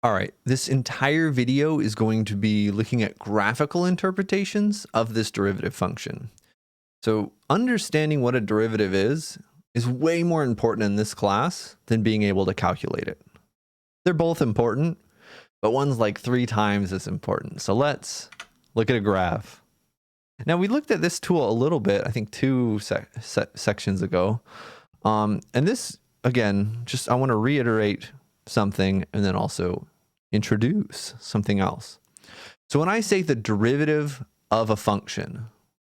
All right, this entire video is going to be looking at graphical interpretations of this derivative function. So understanding what a derivative is way more important in this class than being able to calculate it. They're both important, but one's like 3 times as important. So let's look at a graph. Now we looked at this tool a little bit, I think 2 sections ago. And this, again, just I want to reiterate something and then also introduce something else. So when I say the derivative of a function,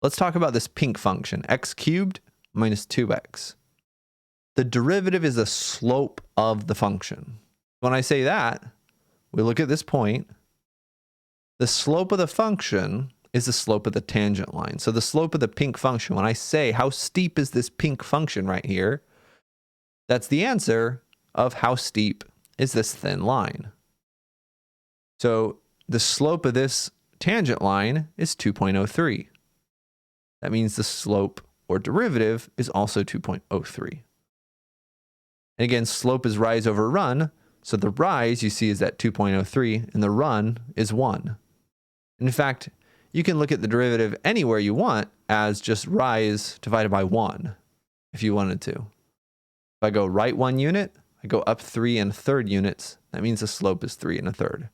let's talk about this pink function, x cubed minus 2x. The derivative is the slope of the function. When I say that, we look at this point. The slope of the function is the slope of the tangent line. So the slope of the pink function, when I say how steep is this pink function right here, that's the answer of how steep is this thin line. So the slope of this tangent line is 2.03. That means the slope or derivative is also 2.03. And again, slope is rise over run. So the rise you see is at 2.03 and the run is 1. In fact, you can look at the derivative anywhere you want as just rise divided by 1 if you wanted to. If I go right 1 unit, I go up 3 1/3 units. That means the slope is 3 1/3.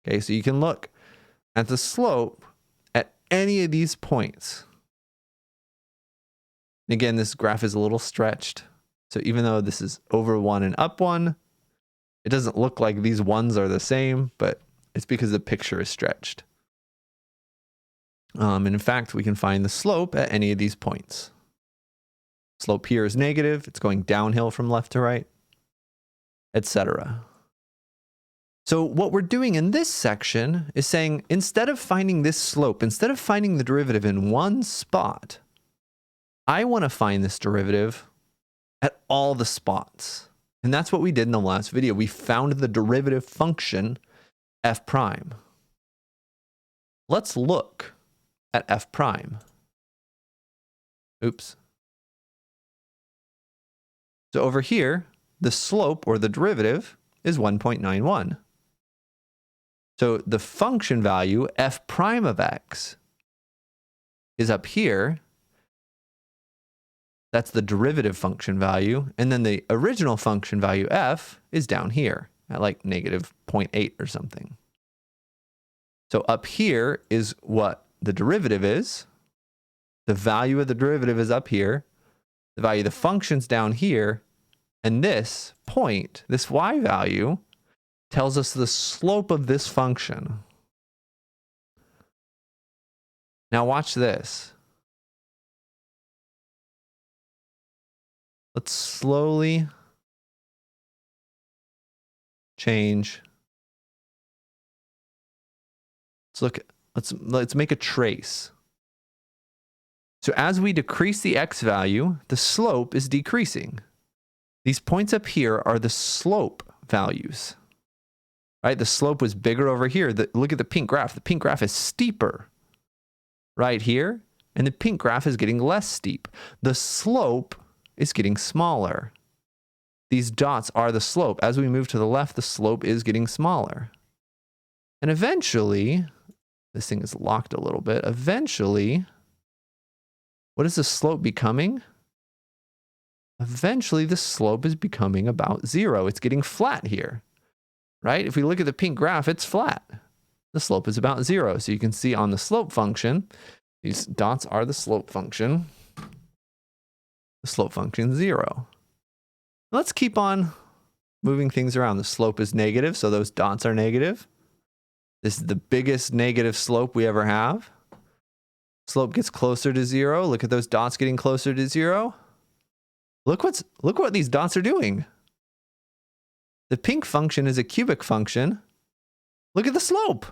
Okay, so you can look at the slope at any of these points. Again, this graph is a little stretched. So even though this is over 1 and up 1, it doesn't look like these ones are the same, but it's because the picture is stretched. And in fact, we can find the slope at any of these points. Slope here is negative. It's going downhill from left to right, etc. So what we're doing in this section is saying, instead of finding this slope, instead of finding the derivative in one spot, I want to find this derivative at all the spots. And that's what we did in the last video. We found the derivative function f prime. Let's look at f prime. Oops. So over here, the slope or the derivative is 1.91. So the function value f prime of x is up here. That's the derivative function value. And then the original function value f is down here at like negative 0.8 or something. So up here is what the derivative is. The value of the derivative is up here. The value of the function's down here. And this point, this y value, tells us the slope of this function. Now watch this. Let's slowly change. Let's make a trace. So as we decrease the x value, the slope is decreasing. These points up here are the slope values. Right? The slope was bigger over here. Look at the pink graph. The pink graph is steeper right here, and the pink graph is getting less steep. The slope is getting smaller. These dots are the slope. As we move to the left, the slope is getting smaller. And eventually, this thing is locked a little bit. Eventually, what is the slope becoming? Eventually, the slope is becoming about 0. It's getting flat here. Right? If we look at the pink graph, it's flat. The slope is about 0. So you can see on the slope function, these dots are the slope function. The slope function 0. Let's keep on moving things around. The slope is negative, so those dots are negative. This is the biggest negative slope we ever have. Slope gets closer to 0. Look at those dots getting closer to 0. Look what these dots are doing. The pink function is a cubic function. Look at the slope.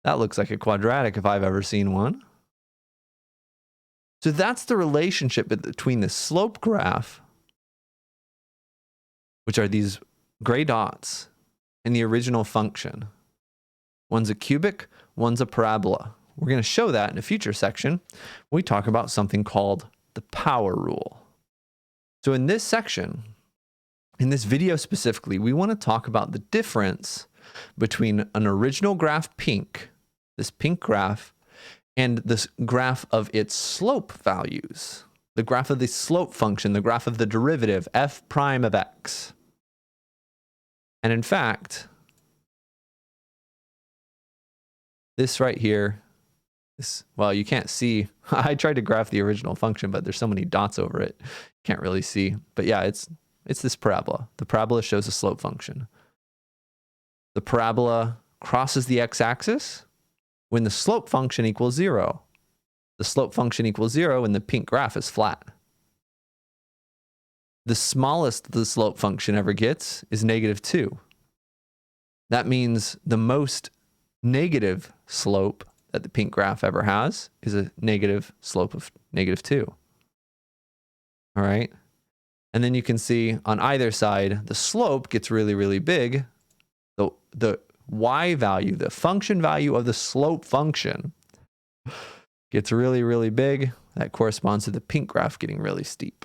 That looks like a quadratic if I've ever seen one. So that's the relationship between the slope graph, which are these gray dots, and the original function. One's a cubic, one's a parabola. We're going to show that in a future section when we talk about something called the power rule. So in this section, In this video specifically, we want to talk about the difference between an original graph pink, this pink graph, and this graph of its slope values, the graph of the slope function, the graph of the derivative f prime of x. And in fact, this right here, well, you can't see. I tried to graph the original function, but there's so many dots over it, can't really see. But yeah, it's this parabola. The parabola shows a slope function. The parabola crosses the x-axis when the slope function equals 0. The slope function equals 0 and the pink graph is flat. The smallest the slope function ever gets is -2. That means the most negative slope that the pink graph ever has is a negative slope of -2. All right. And then you can see on either side, the slope gets really, really big. The y value, the function value of the slope function gets really, really big. That corresponds to the pink graph getting really steep.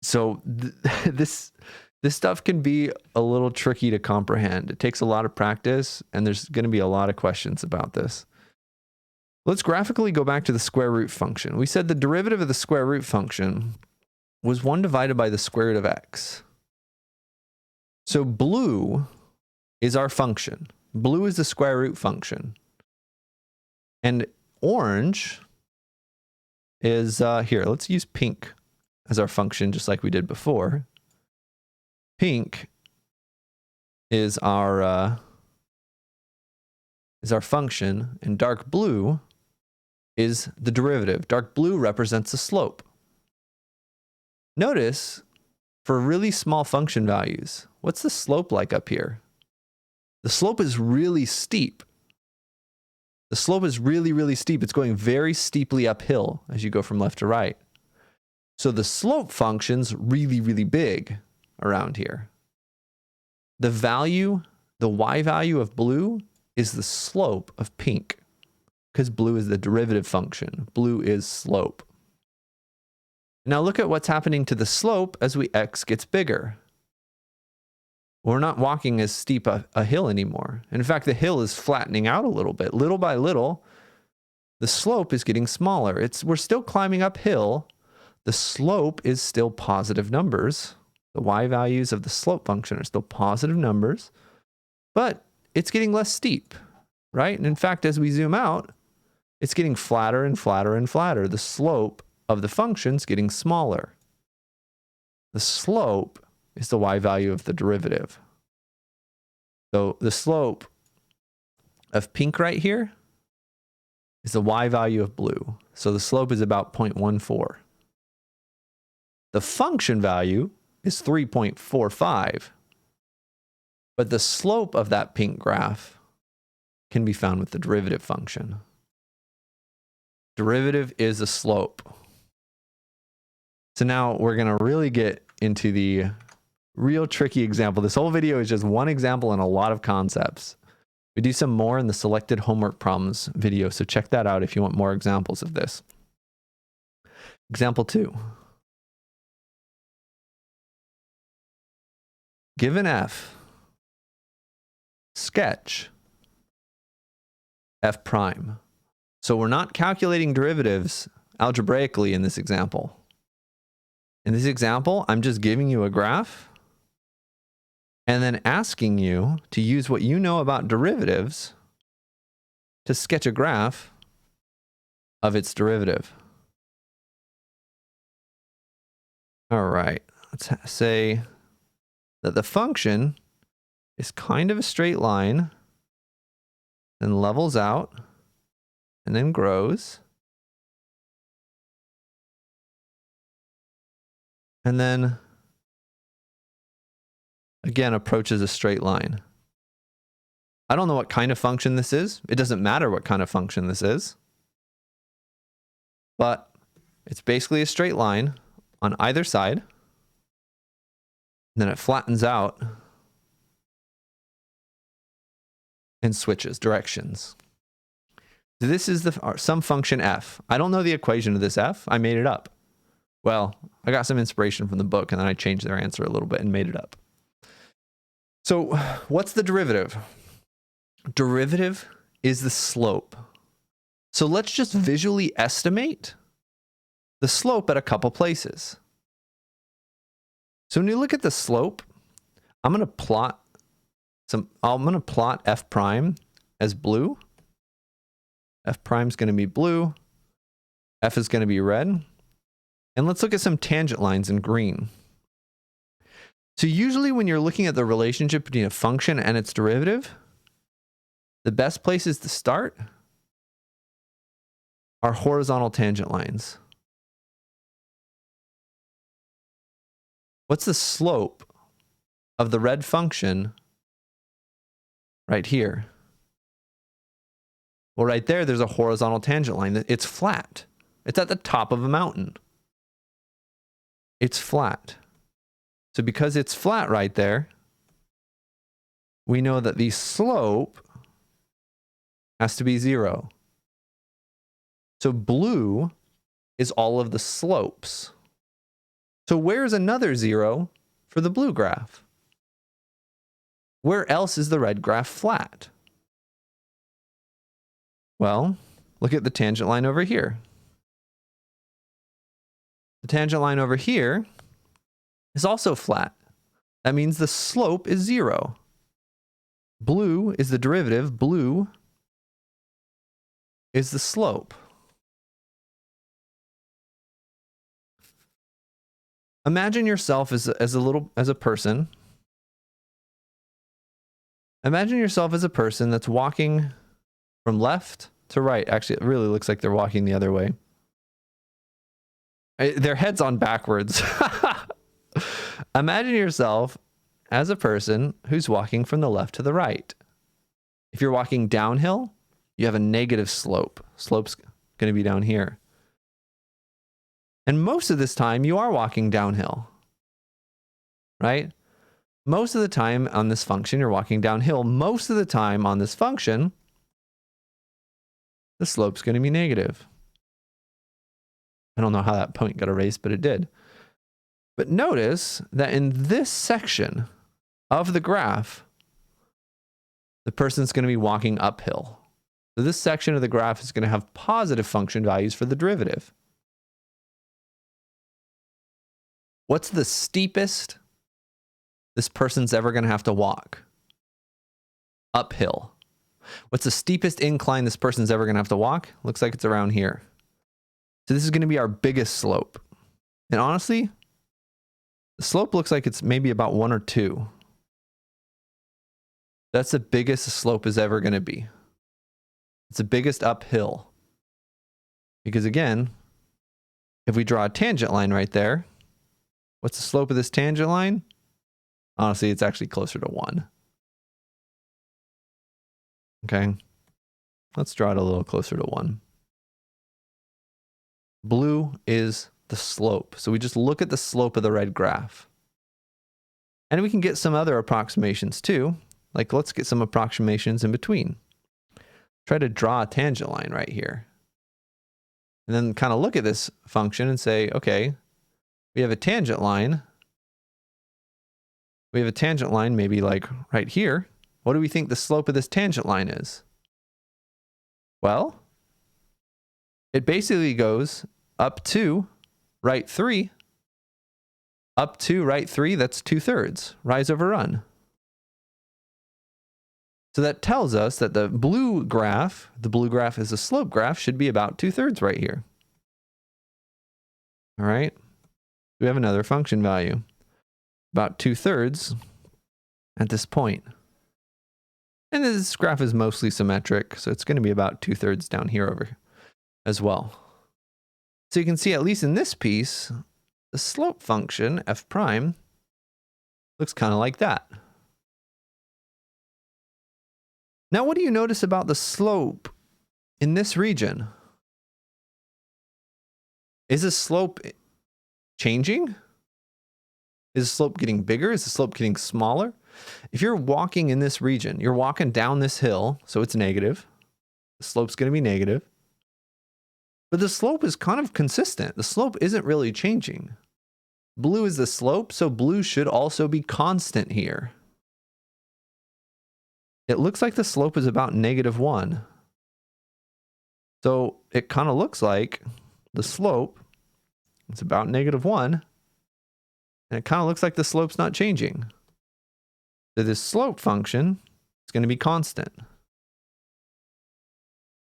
So this stuff can be a little tricky to comprehend. It takes a lot of practice, and there's going to be a lot of questions about this. Let's graphically go back to the square root function. We said the derivative of the square root function was 1 divided by the square root of x. So blue is our function. Blue is the square root function. And orange is, here, let's use pink as our function just like we did before. Pink is our function, and dark blue is the derivative. Dark blue represents the slope. Notice, for really small function values, what's the slope like up here? The slope is really steep. The slope is really, really steep. It's going very steeply uphill as you go from left to right. So the slope function's really, really big around here. The value, the y value of blue is the slope of pink, because blue is the derivative function. Blue is slope. Now look at what's happening to the slope as x gets bigger. We're not walking as steep a hill anymore. In fact, the hill is flattening out a little bit. Little by little, the slope is getting smaller. We're still climbing uphill. The slope is still positive numbers. The y values of the slope function are still positive numbers, but it's getting less steep, right? And in fact, as we zoom out, it's getting flatter and flatter and flatter. The slope of the function's getting smaller. The slope is the y value of the derivative. So the slope of pink right here is the y value of blue. So the slope is about 0.14. The function value is 3.45. But the slope of that pink graph can be found with the derivative function. Derivative is a slope. So now we're going to really get into the real tricky example. This whole video is just one example and a lot of concepts. We do some more in the selected homework problems video, so check that out if you want more examples of this. Example 2. Given f, sketch f prime. So we're not calculating derivatives algebraically in this example. In this example, I'm just giving you a graph and then asking you to use what you know about derivatives to sketch a graph of its derivative. All right, let's say that the function is kind of a straight line, then levels out, and then grows. And then again approaches a straight line. I don't know what kind of function this is. It doesn't matter what kind of function this is. But it's basically a straight line on either side. Then it flattens out and switches directions. This is some function f. I don't know the equation of this f. I made it up. Well, I got some inspiration from the book and then I changed their answer a little bit and made it up. So what's the derivative? Derivative is the slope. So let's just visually estimate the slope at a couple places. So when you look at the slope, I'm going to plot f prime as blue. F prime is going to be blue. F is going to be red. And let's look at some tangent lines in green. So usually when you're looking at the relationship between a function and its derivative, the best places to start are horizontal tangent lines. What's the slope of the red function right here? Well, right there, there's a horizontal tangent line. It's flat. It's at the top of a mountain. It's flat. So because it's flat right there, we know that the slope has to be 0. So blue is all of the slopes. So where's another 0 for the blue graph? Where else is the red graph flat? Well, look at the tangent line over here. The tangent line over here is also flat. That means the slope is 0. Blue is the derivative. Blue is the slope. Imagine yourself as a person. Imagine yourself as a person that's walking from left to right. Actually, it really looks like they're walking the other way. Their head's on backwards. Imagine yourself as a person who's walking from the left to the right. If you're walking downhill, you have a negative slope. Slope's going to be down here. And most of this time, you are walking downhill, right? Most of the time on this function, you're walking downhill. Most of the time on this function, the slope's going to be negative. I don't know how that point got erased, but it did. But notice that in this section of the graph, the person's going to be walking uphill. So this section of the graph is going to have positive function values for the derivative. What's the steepest this person's ever going to have to walk? Uphill. What's the steepest incline this person's ever going to have to walk? Looks like it's around here. So this is going to be our biggest slope. And honestly, the slope looks like it's maybe about 1 or 2. That's the biggest the slope is ever going to be. It's the biggest uphill. Because again, if we draw a tangent line right there, what's the slope of this tangent line? Honestly, it's actually closer to 1. Okay. Let's draw it a little closer to 1. Blue is the slope. So we just look at the slope of the red graph. And we can get some other approximations too. Like let's get some approximations in between. Try to draw a tangent line right here. And then kind of look at this function and say, okay, we have a tangent line. We have a tangent line maybe like right here. What do we think the slope of this tangent line is? Well, it basically goes up to right 3. Up to right 3, that's 2/3. Rise over run. So that tells us that the blue graph is a slope graph, should be about 2/3 right here. All right. We have another function value. About 2/3 at this point. And this graph is mostly symmetric, so it's going to be about 2/3 down here over as well. So you can see, at least in this piece, the slope function, f prime, looks kind of like that. Now, what do you notice about the slope in this region? Is the slope changing? Is the slope getting bigger? Is the slope getting smaller? If you're walking in this region, you're walking down this hill, so it's negative. The slope's going to be negative. But the slope is kind of consistent. The slope isn't really changing. Blue is the slope, so blue should also be constant here. It looks like the slope is about -1. So it kind of looks like the slope is about -1. And it kind of looks like the slope's not changing. So this slope function is going to be constant.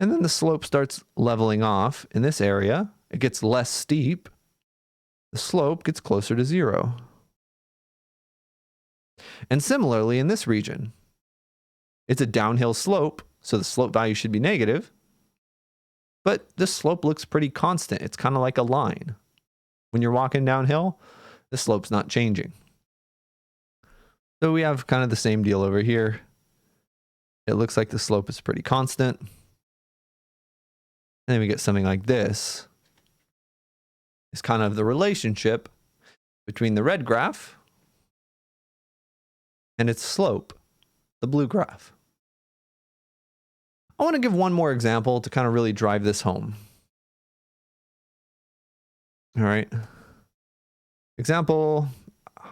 And then the slope starts leveling off in this area. It gets less steep. The slope gets closer to 0. And similarly in this region, it's a downhill slope, so the slope value should be negative. But this slope looks pretty constant. It's kind of like a line. When you're walking downhill, the slope's not changing. So we have kind of the same deal over here. It looks like the slope is pretty constant. And then we get something like this. It's kind of the relationship between the red graph and its slope, the blue graph. I want to give one more example to kind of really drive this home. All right. Example,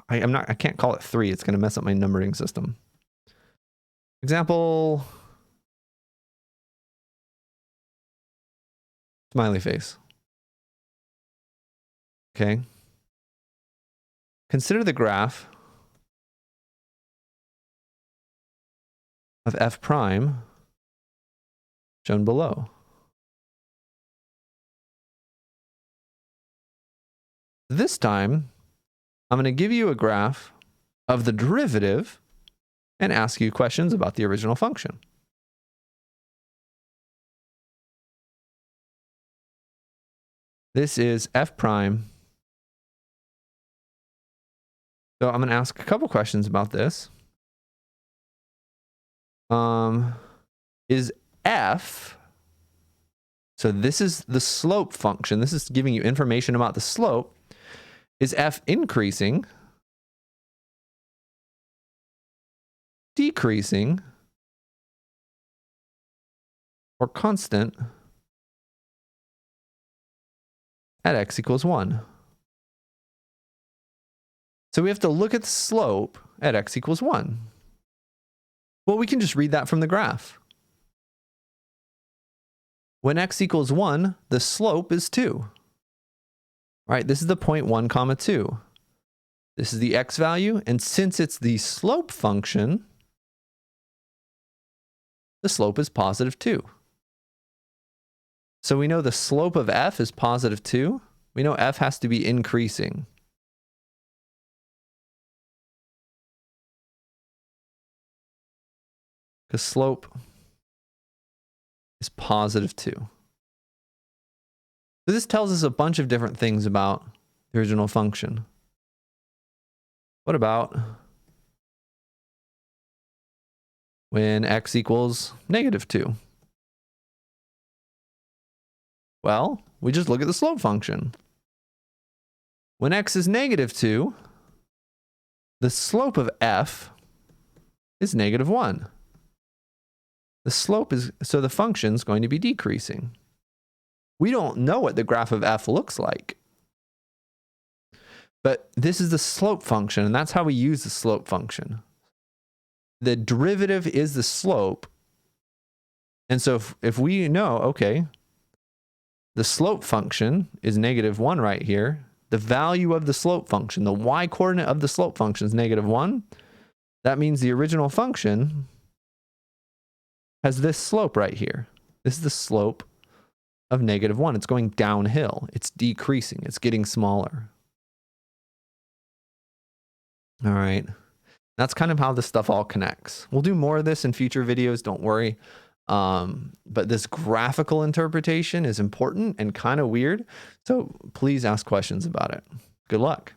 I can't call it 3. It's going to mess up my numbering system. Example, smiley face. Okay. Consider the graph of f prime shown below. This time, I'm going to give you a graph of the derivative and ask you questions about the original function. This is f prime. So I'm going to ask a couple questions about this. Is f, so this is the slope function. This is giving you information about the slope. Is f increasing, decreasing, or constant at x equals 1? So we have to look at the slope at x equals 1. Well, we can just read that from the graph. When x equals 1, the slope is 2. Right, this is the point 1, 2. This is the x value, and since it's the slope function, the slope is positive 2. So we know the slope of f is positive 2. We know f has to be increasing. Because slope is positive 2. So this tells us a bunch of different things about the original function. What about when x equals -2? Well, we just look at the slope function. When x is -2, the slope of f is -1. The slope is, so the function is going to be decreasing. We don't know what the graph of f looks like. But this is the slope function, and that's how we use the slope function. The derivative is the slope. And so if we know, okay, the slope function is -1 right here, the value of the slope function, the y-coordinate of the slope function is -1, that means the original function has this slope right here. This is the slope of -1. It's going downhill. It's decreasing. It's getting smaller. All right. That's kind of how this stuff all connects. We'll do more of this in future videos, don't worry. But this graphical interpretation is important and kind of weird. So please ask questions about it. Good luck.